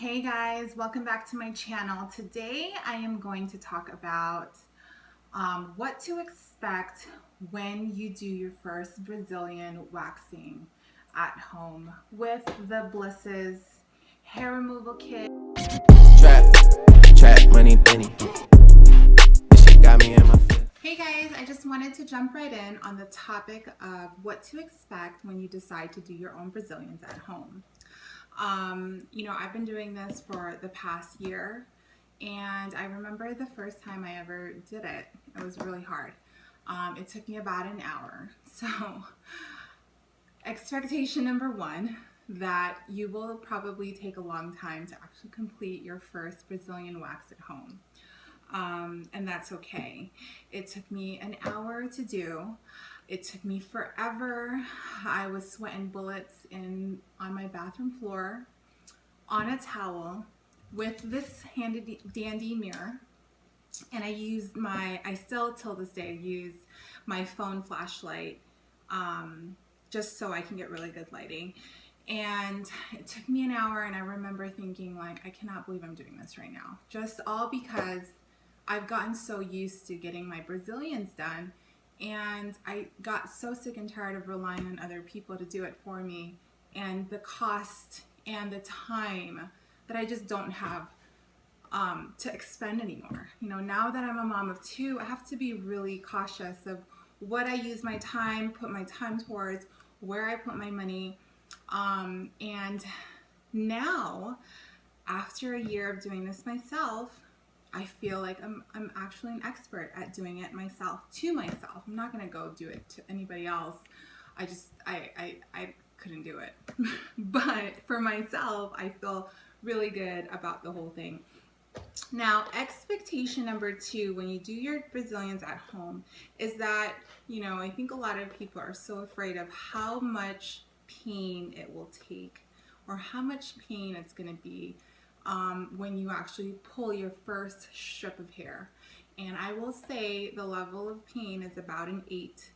Hey guys, welcome back to my channel. Today I am going to talk about what to expect when you do your first Brazilian waxing at home with the Bliss's hair removal kit. Trap, money, penny. She got me in my feelings. Hey guys, I just wanted to jump right in on the topic of what to expect when you decide to do your own Brazilians at home. I've been doing this for the past year, and I remember the first time I ever did it. It was really hard. It took me about an hour. So, expectation number one, that you will probably take a long time to actually complete your first Brazilian wax at home. And that's okay. It took me an hour to do. It took me forever. I was sweating bullets on my bathroom floor on a towel with this handy dandy mirror. And I still till this day use my phone flashlight just so I can get really good lighting. And it took me an hour, and I remember thinking, like, I cannot believe I'm doing this right now. Just all because I've gotten so used to getting my Brazilians done, and I got so sick and tired of relying on other people to do it for me, and the cost and the time that I just don't have to expend anymore. Now that I'm a mom of two, I have to be really cautious of what I use my time, put my time towards, where I put my money. And now, after a year of doing this myself, I feel like I'm actually an expert at doing it myself, to myself. I'm not gonna go do it to anybody else. I couldn't do it. But for myself, I feel really good about the whole thing. Now, expectation number two when you do your Brazilians at home is that, I think a lot of people are so afraid of how much pain it will take, or how much pain it's gonna be when you actually pull your first strip of hair. And I will say the level of pain is about an 8,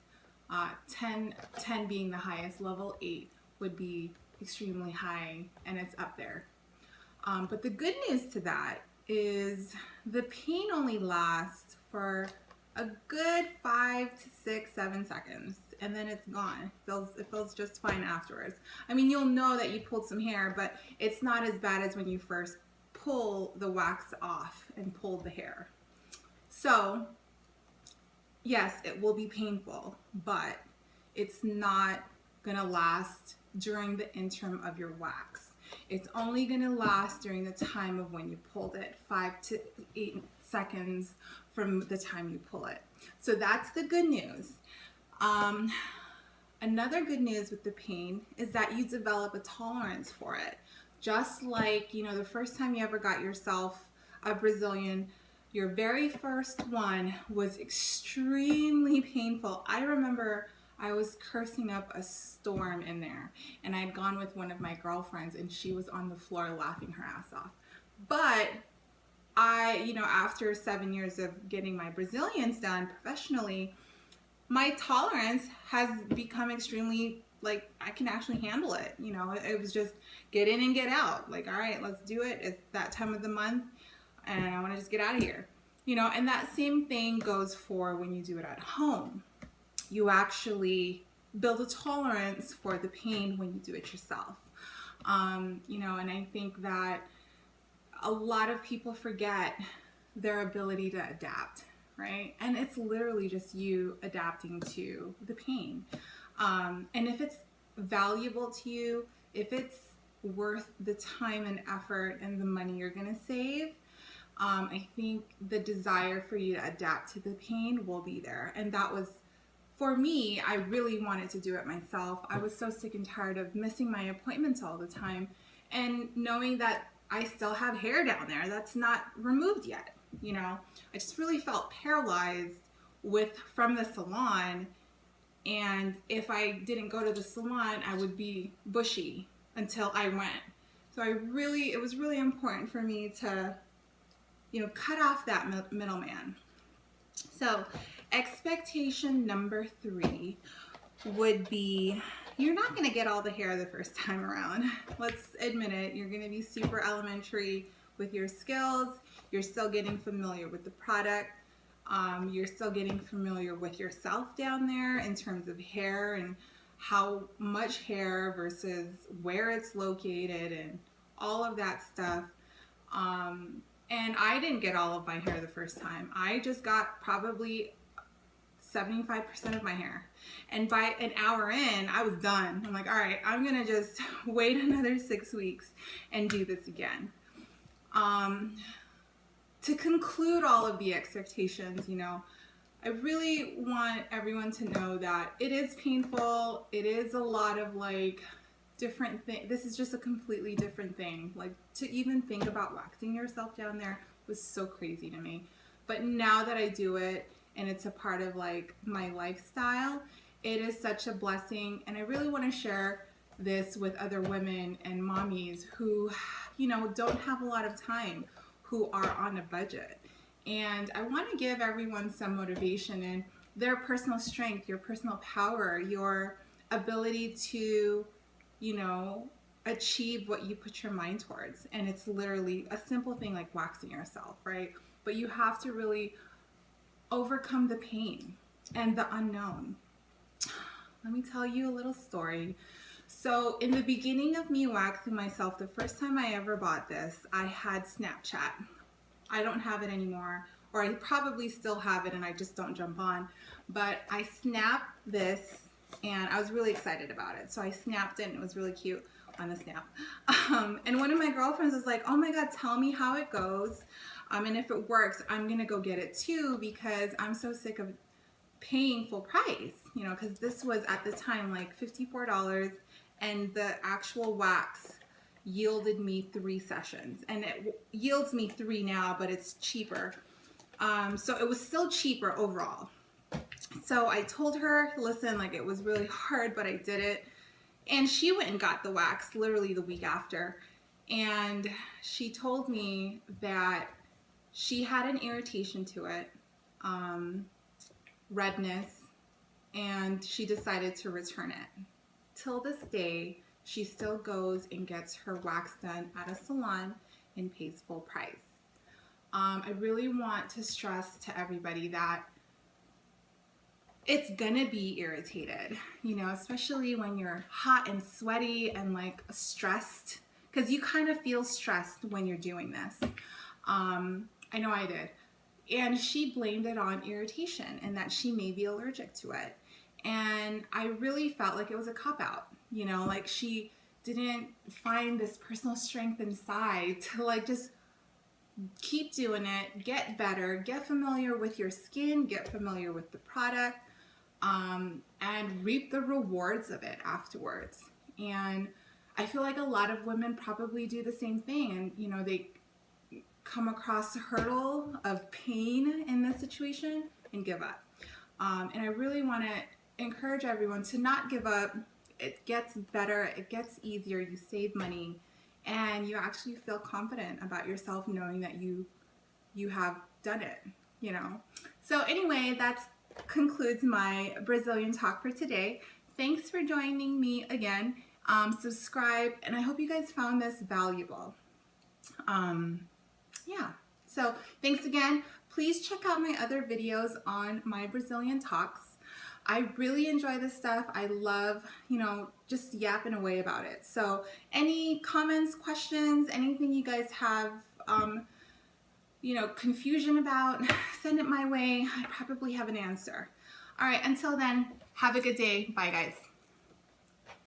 10 being the highest. Level 8 would be extremely high, and it's up there. But the good news to that is the pain only lasts for a good 5 to 6, 7 seconds, and then it's gone. It feels just fine afterwards. I mean, you'll know that you pulled some hair, but it's not as bad as when you first pull the wax off and pull the hair. So, yes, it will be painful, but it's not gonna last during the interim of your wax. It's only gonna last during the time of when you pulled it, 5 to 8 seconds from the time you pull it. So that's the good news. Another good news with the pain is that you develop a tolerance for it. Just like, the first time you ever got yourself a Brazilian, your very first one was extremely painful. I remember I was cursing up a storm in there, and I'd gone with one of my girlfriends, and she was on the floor laughing her ass off. But after 7 years of getting my Brazilians done professionally, my tolerance has become extremely, like, I can actually handle it. It was just get in and get out. Like, all right, let's do it. It's that time of the month, and I want to just get out of here. And that same thing goes for when you do it at home. You actually build a tolerance for the pain when you do it yourself. And I think that a lot of people forget their ability to adapt, right? And it's literally just you adapting to the pain. And if it's valuable to you, if it's worth the time and effort and the money you're gonna save, I think the desire for you to adapt to the pain will be there. And that was, for me, I really wanted to do it myself. I was so sick and tired of missing my appointments all the time, and knowing that I still have hair down there that's not removed yet. I just really felt paralyzed from the salon, and if I didn't go to the salon, I would be bushy until I went. So it was really important for me to, cut off that middleman. So expectation number 3 would be you're not going to get all the hair the first time around. Let's admit it. You're going to be super elementary with your skills. You're still getting familiar with the product. You're still getting familiar with yourself down there in terms of hair and how much hair versus where it's located and all of that stuff. And I didn't get all of my hair the first time. I just got probably 75% of my hair. And by an hour in, I was done. I'm like, all right, I'm gonna just wait another 6 weeks and do this again. To conclude all of the expectations, you know, I really want everyone to know that it is painful. It is a lot of like different things. This is just a completely different thing. Like to even think about waxing yourself down there was so crazy to me. But now that I do it and it's a part of like my lifestyle, it is such a blessing. And I really want to share this with other women and mommies who, you know, don't have a lot of time, who are on a budget. And I want to give everyone some motivation in their personal strength, your personal power, your ability to, you know, achieve what you put your mind towards. And it's literally a simple thing like waxing yourself, right? But you have to really overcome the pain and the unknown. Let me tell you a little story. So in the beginning of me waxing myself, the first time I ever bought this, I had Snapchat. I don't have it anymore, or I probably still have it and I just don't jump on. But I snapped this and I was really excited about it. So I snapped it and it was really cute on the snap. And one of my girlfriends was like, oh my God, tell me how it goes. And if it works, I'm gonna go get it too because I'm so sick of paying full price, you know, because this was at the time like $54 and the actual wax yielded me 3 sessions, and it yields me 3 now, but it's cheaper. So it was still cheaper overall. So I told her, listen, like it was really hard, but I did it. And she went and got the wax literally the week after. And she told me that she had an irritation to it, redness, and she decided to return it. Till this day, she still goes and gets her wax done at a salon and pays full price. I really want to stress to everybody that it's gonna be irritated, you know, especially when you're hot and sweaty and like stressed, because you kind of feel stressed when you're doing this. I know I did. And she blamed it on irritation and that she may be allergic to it. And I really felt like it was a cop-out, you know, like she didn't find this personal strength inside to like just keep doing it, get better, get familiar with your skin, get familiar with the product, and reap the rewards of it afterwards. And I feel like a lot of women probably do the same thing, and you know, they come across a hurdle of pain in this situation and give up. And I really want to encourage everyone to not give up. It gets better, it gets easier, you save money, and you actually feel confident about yourself knowing that you have done it, you know. So anyway, that concludes my Brazilian talk for today. Thanks for joining me again. Subscribe, and I hope you guys found this valuable. Yeah, so thanks again. Please check out my other videos on my Brazilian talks. I really enjoy this stuff. I love, you know, just yapping away about it. So any comments, questions, anything you guys have, you know, confusion about, send it my way. I probably have an answer. All right, until then, have a good day. Bye, guys.